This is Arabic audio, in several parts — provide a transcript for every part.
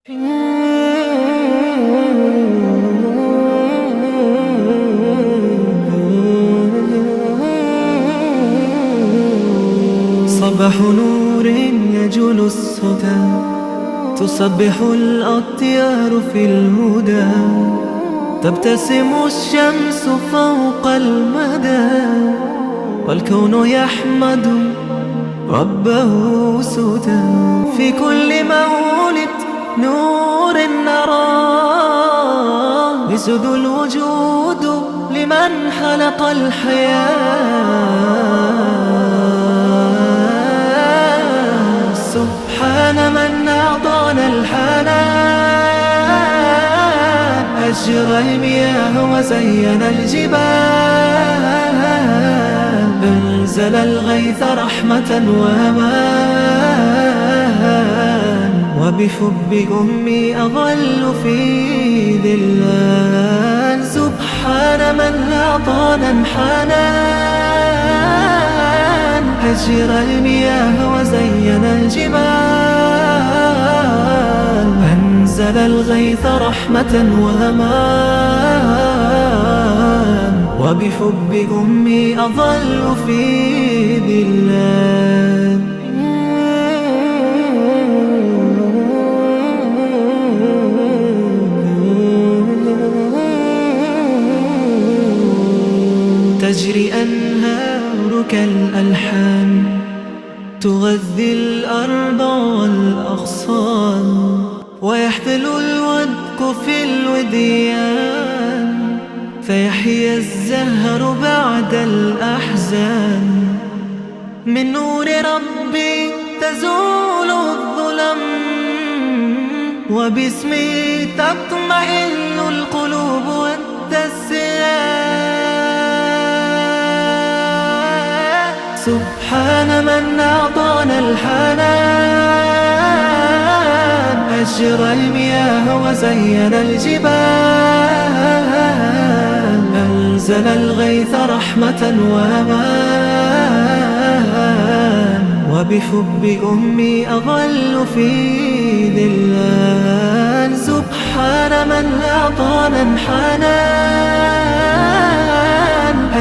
صباح نور يجول الصدى، تسبح الأطيار في الهدى، تبتسم الشمس فوق المدى، والكون يحمد ربه سدى. في كل مولد نور نراه، يسد الوجود لمن خلق الحياة. سبحان من أعطانا الحنان، أجرى المياه وزين الجبال، أنزل الغيث رحمة وأمان، وبحب أمي أظل في ذلان. سبحان من أعطانا الحنان، أجرى المياه وزين الجبال، أنزل الغيث رحمة وأمان، وبحب أمي أظل في ذلان. تجري أنهار كالألحان، تغذي الأرض والأغصان، ويحتل الودك في الوديان، فيحيا الزهر بعد الأحزان. من نور ربي تزول الظلم، وباسمه تطمئن القلوب والتسيان. سبحان من أعطانا الحنان، أجرى المياه وزين الجبال، أنزل الغيث رحمة وأمان، وبحب أمي أظل في ذلان. سبحان من أعطانا الحنان،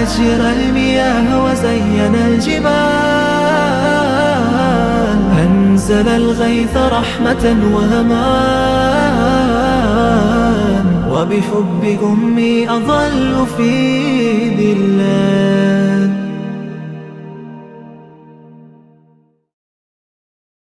أجرى المياه وزين الجبال، أنزل الغيث رحمة وأمان، وبحب أمي أظل في ذلان.